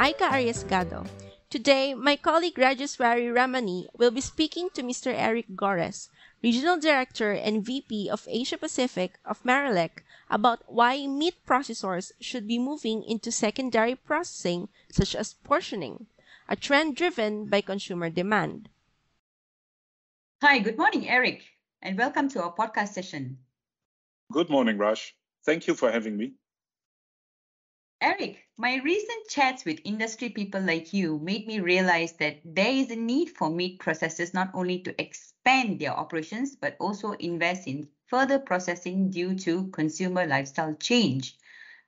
Aika Ariasgado. Today, my colleague Rajeswari Ramani will be speaking to Mr. Eric Gores, Regional Director and VP of Asia Pacific of Marilec, about why meat processors should be moving into secondary processing such as portioning, a trend driven by consumer demand. Hi, good morning, Eric, and welcome to our podcast session. Good morning, Raj. Thank you for having me. Eric, my recent chats with industry people like you made me realize that there is a need for meat processors not only to expand their operations, but also invest in further processing due to consumer lifestyle change.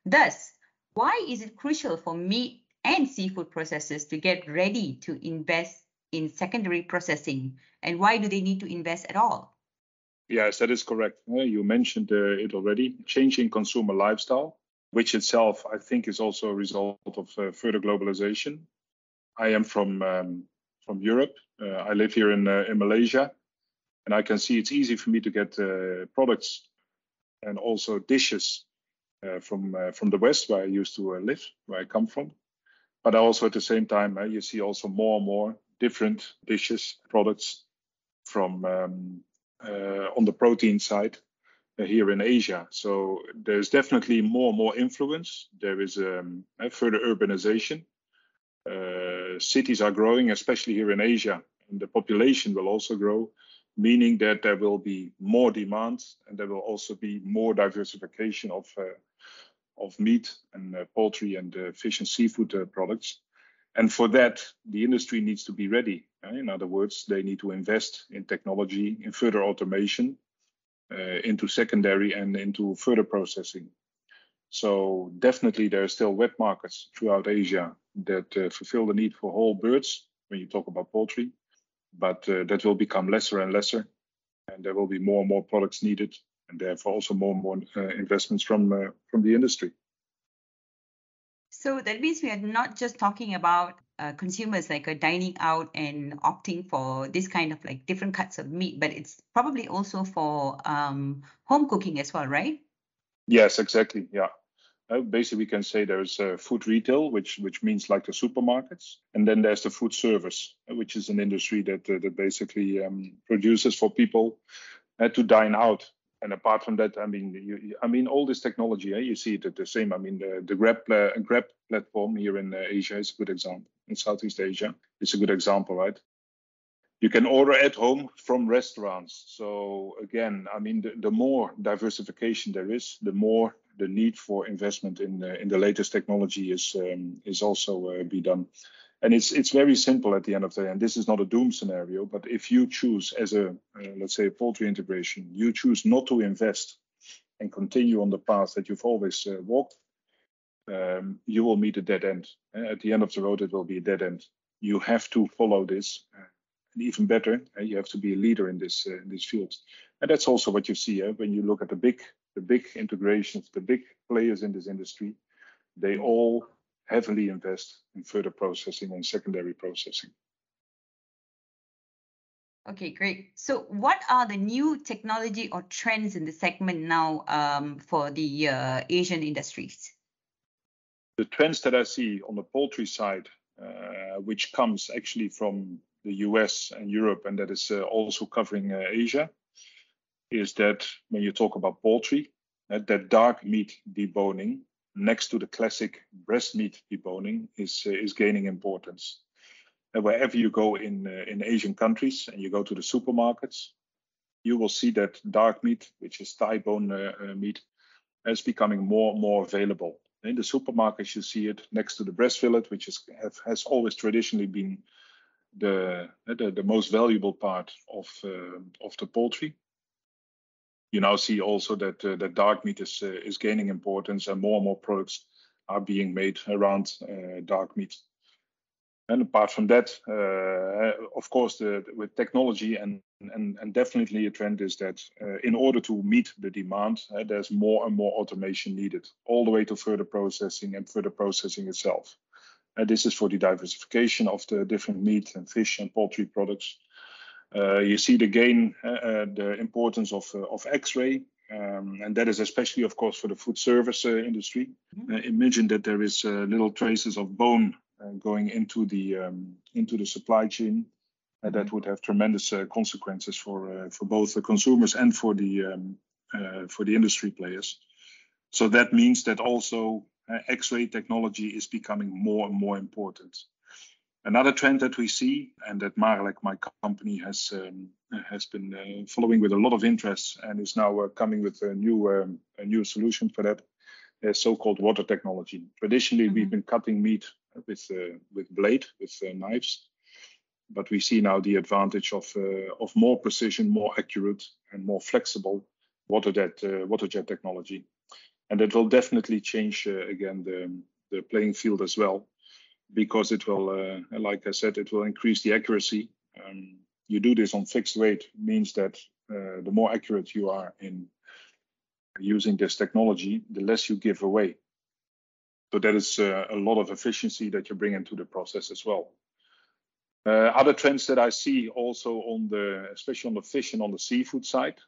Thus, why is it crucial for meat and seafood processors to get ready to invest in secondary processing? And why do they need to invest at all? Yes, that is correct. You mentioned it already, changing consumer lifestyle, which itself, I think, is also a result of further globalization. I am from Europe. I live here in Malaysia, and I can see it's easy for me to get products and also dishes from the West, where I used to live, where I come from. But also at the same time, you see also more and more different dishes, products from on the protein side here in Asia. So there's definitely more and more influence. There is a further urbanization. Cities are growing, especially here in Asia, and the population will also grow, meaning that there will be more demand and there will also be more diversification of meat and poultry and fish and seafood products. And for that, the industry needs to be ready. In other words, they need to invest in technology, in further automation, into secondary and into further processing. So definitely there are still wet markets throughout Asia that fulfill the need for whole birds when you talk about poultry, but that will become lesser and lesser, and there will be more and more products needed, and therefore also more and more investments from the industry. So that means we are not just talking about consumers like dining out and opting for this kind of like different cuts of meat, but it's probably also for home cooking as well, right? Yes, exactly. Yeah. Basically, we can say there's food retail, which means like the supermarkets, and then there's the food service, which is an industry that basically produces for people to dine out. And apart from that, I mean, all this technology, you see it the same. I mean, the Grab platform here in Asia is a good example. In Southeast Asia, it's a good example, right? You can order at home from restaurants. So again, I mean, the more diversification there is, the more the need for investment in the latest technology is also be done. And it's very simple at the end of the day. And this is not a doom scenario, but if you choose as a, let's say, a poultry integration, you choose not to invest and continue on the path that you've always walked, you will meet a dead end. At the end of the road, it will be a dead end. You have to follow this. And even better, you have to be a leader in this field. And that's also what you see when you look at the big integrations, the big players in this industry. They all heavily invest in further processing and secondary processing. Okay, great. So what are the new technology or trends in the segment now for the Asian industries? The trends that I see on the poultry side, which comes actually from the US and Europe, and that is also covering Asia, is that when you talk about poultry, that dark meat deboning next to the classic breast meat deboning is gaining importance. And wherever you go in Asian countries and you go to the supermarkets, you will see that dark meat, which is thigh bone meat, is becoming more and more available. In the supermarkets, you see it next to the breast fillet, which has always traditionally been the most valuable part of the poultry. You now see also that that dark meat is gaining importance, and more products are being made around dark meat. And apart from that, of course, with technology and definitely a trend is that in order to meet the demand, there's more and more automation needed, all the way to further processing and further processing itself. This is for the diversification of the different meat and fish and poultry products. You see the gain, the importance of X-ray, and that is especially, of course, for the food service industry. Imagine that there is little traces of bone going into the supply chain. That would have tremendous consequences for both the consumers and for the industry players. So that means that also X-ray technology is becoming more and more important. Another trend that we see, and that Marelec, my company, has been following with a lot of interest, and is now coming with a new solution for that, is so-called water technology. Traditionally, we've been cutting meat with blade, with knives, but we see now the advantage of more precision, more accurate, and more flexible water jet technology, and that will definitely change again the playing field as well, because it will, like I said, it will increase the accuracy. You do this on fixed weight, means that the more accurate you are in using this technology, the less you give away. So that is a lot of efficiency that you bring into the process as well. Other trends that I see also especially on the fish and on the seafood side,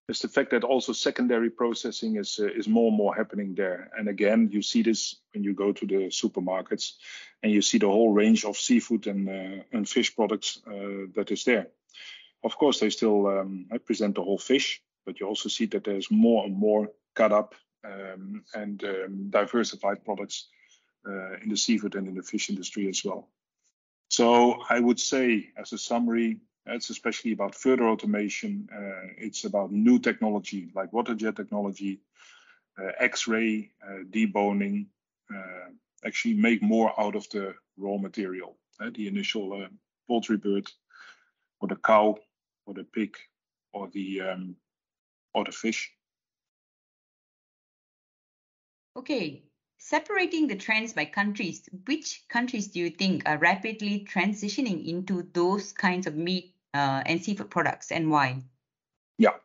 is the fact that also secondary processing is more and more happening there. And again, you see this when you go to the supermarkets and you see the whole range of seafood and fish products that is there. Of course, they still present the whole fish, but you also see that there's more and more cut up and diversified products in the seafood and in the fish industry as well. So I would say, as a summary, it's especially about further automation. It's about new technology like water jet technology, X-ray, deboning, actually make more out of the raw material, the initial poultry bird, or the cow, or the pig, or the fish. Okay, separating the trends by countries, which countries do you think are rapidly transitioning into those kinds of meat and seafood products, and why? Yeah,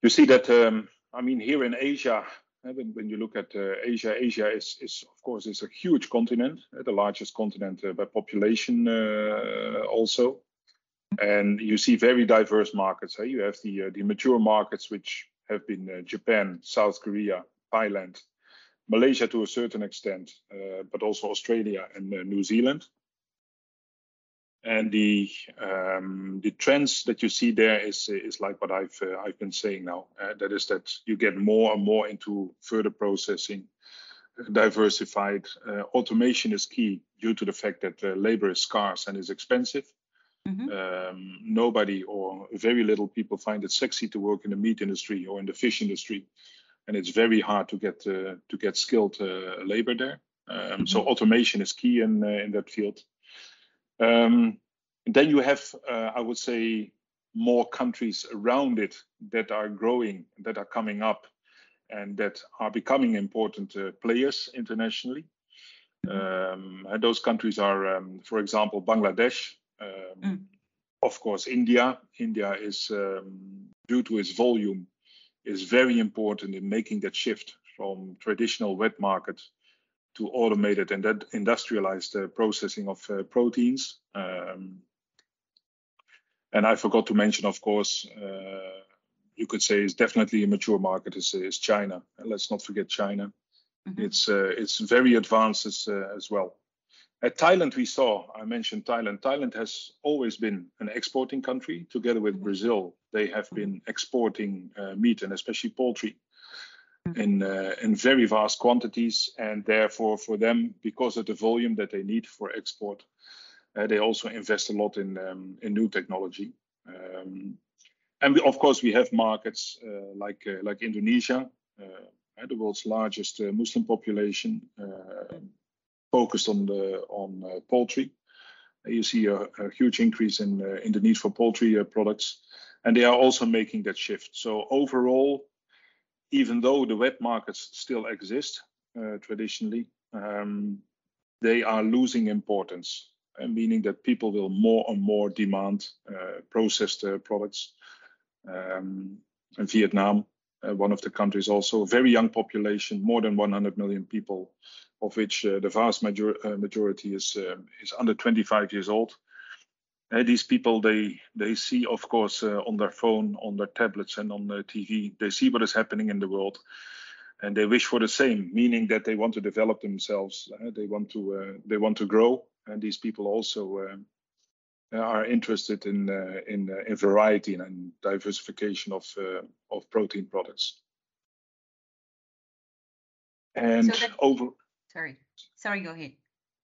you see that, here in Asia, when you look at Asia is of course is a huge continent, the largest continent by population also. And you see very diverse markets. You have the mature markets, which have been Japan, South Korea, Thailand, Malaysia to a certain extent, but also Australia and New Zealand. And the trends that you see there is like what I've been saying now. That is that you get more and more into further processing, diversified. Automation is key due to the fact that labor is scarce and is expensive. Nobody or very little people find it sexy to work in the meat industry or in the fish industry, and it's very hard to get skilled labor there. So automation is key in that field. Then you have, I would say, more countries around it that are growing, that are coming up, and that are becoming important players internationally. And those countries are, for example, Bangladesh. Of course, India. India is, due to its volume, is very important in making that shift from traditional wet market to automated and that industrialized processing of proteins. And I forgot to mention, of course, you could say is definitely a mature market is China. And let's not forget China. It's very advanced as well. At Thailand, I mentioned Thailand. Thailand has always been an exporting country. Together with Brazil, they have been exporting meat and especially poultry in very vast quantities. And therefore, for them, because of the volume that they need for export, they also invest a lot in new technology. And of course, we have markets like Indonesia, the world's largest Muslim population, focused on poultry. You see a huge increase in the need for poultry products, and they are also making that shift. So overall, even though the wet markets still exist traditionally, they are losing importance, meaning that people will more and more demand processed products. And Vietnam, one of the countries, also a very young population, more than 100 million people, of which the vast majority is under 25 years old. These people, they see, of course, on their phone, on their tablets, and on the TV, they see what is happening in the world. and they wish for the same, meaning that they want to develop themselves. They want to grow, and these people also are interested in variety and diversification of protein products. And Sorry, go ahead.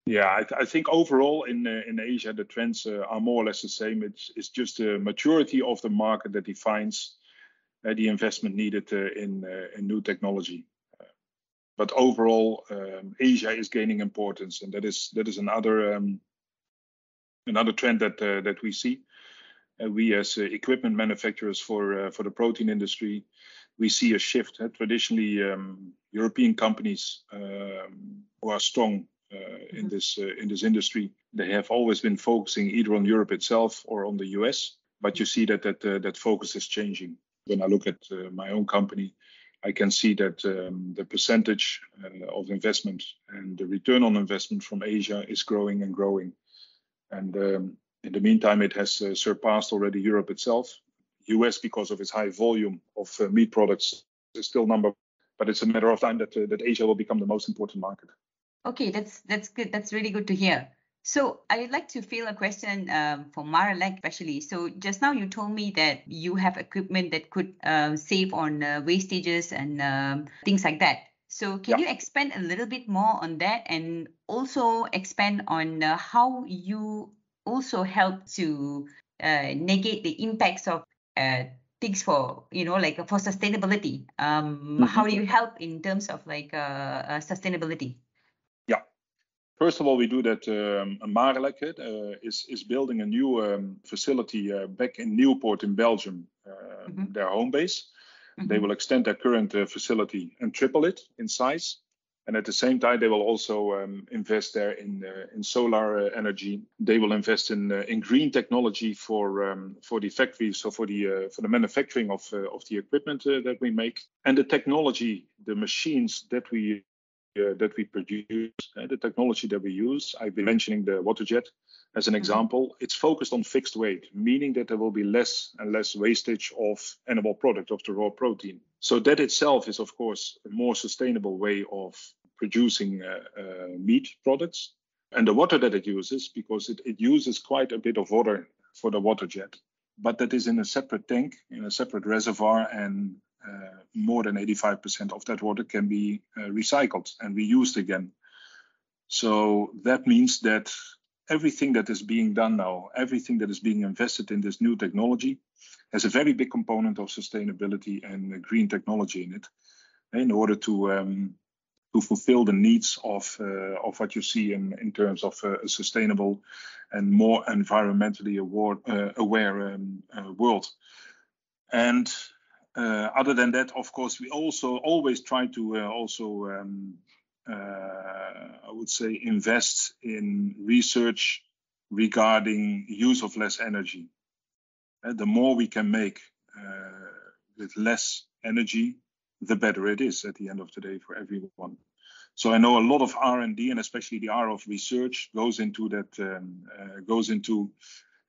Yeah, I think overall in Asia the trends are more or less the same. It's just the maturity of the market that defines the investment needed in new technology. But overall, Asia is gaining importance, and that is another trend that we see. We as equipment manufacturers for the protein industry, we see a shift. Traditionally, European companies who are strong in this industry, they have always been focusing either on Europe itself or on the US. But you see that focus is changing. When I look at my own company, I can see that the percentage of investment and the return on investment from Asia is growing and growing. And in the meantime, it has surpassed already Europe itself. US, because of its high volume of meat products, is still number one, but it's a matter of time that Asia will become the most important market. Okay, that's good. That's really good to hear. So I'd like to field a question for Marelec especially. So just now you told me that you have equipment that could save on wastages and things like that. So can you expand a little bit more on that, and also expand on how you also help to negate the impacts of things for, like for sustainability? How do you help in terms of like sustainability? Yeah. First of all, we do that. Marelec is building a new facility back in Nieuwpoort in Belgium, their home base. They will extend their current facility and triple it in size. And at the same time, they will also invest there in solar energy. They will invest in green technology for the factories, so for the manufacturing of the equipment that we make, and the technology, the machines that we produce, the technology that we use. I've been mentioning the water jet as an example. It's focused on fixed weight, meaning that there will be less and less wastage of animal product, of the raw protein. So that itself is, of course, a more sustainable way of producing meat products. And the water that it uses, because it uses quite a bit of water for the water jet, but that is in a separate tank, in a separate reservoir, and more than 85% of that water can be recycled and reused again. So that means that everything that is being done now, everything that is being invested in this new technology, has a very big component of sustainability and green technology in it, in order to fulfill the needs of what you see in terms of a sustainable and more environmentally aware world. And other than that, of course, we also always try to I would say, invest in research regarding use of less energy. The more we can make with less energy, the better it is at the end of the day for everyone. So I know a lot of R&D, and especially the R of research, goes into that. Goes into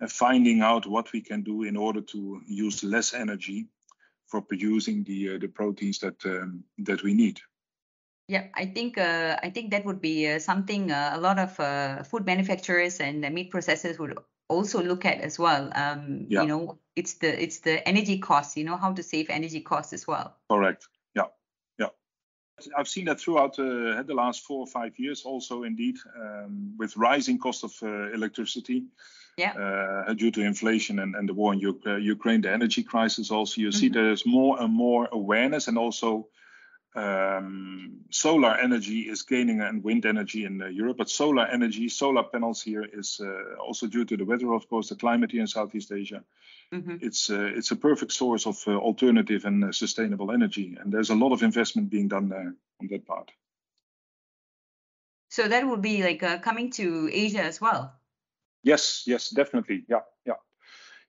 finding out what we can do in order to use less energy for producing the proteins that we need. Yeah, I think that would be something a lot of food manufacturers and meat processors would also look at as well. You know, it's the energy costs. You know, how to save energy costs as well. Correct. Yeah. I've seen that throughout the last 4 or 5 years. Also, indeed, with rising cost of electricity. Due to inflation and the war in Ukraine, the energy crisis also, you see there's more and more awareness, and also solar energy is gaining, and wind energy in Europe. But solar energy, solar panels here is also due to the weather, of course, the climate here in Southeast Asia. It's a perfect source of alternative and sustainable energy. And there's a lot of investment being done there on that part. So that would be like coming to Asia as well. Yes, definitely. Yeah.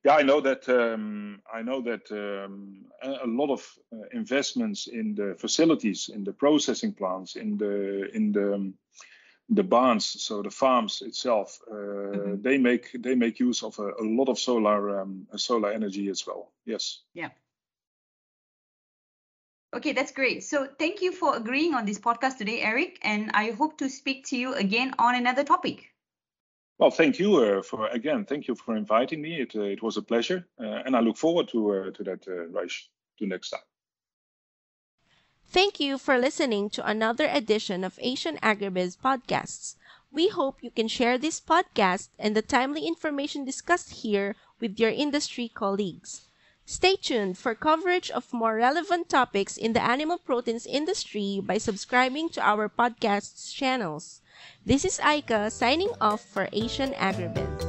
I know that a lot of investments in the facilities, in the processing plants, in the barns, so the farms itself, they make use of a lot of solar energy as well. Yes. Yeah. Okay, that's great. So thank you for agreeing on this podcast today, Eric, and I hope to speak to you again on another topic. Well, thank you thank you for inviting me. It was a pleasure, and I look forward to that, Raish, to next time. Thank you for listening to another edition of Asian Agribiz Podcasts. We hope you can share this podcast and the timely information discussed here with your industry colleagues. Stay tuned for coverage of more relevant topics in the animal proteins industry by subscribing to our podcast channels. This is Aika signing off for Asian Agribiz.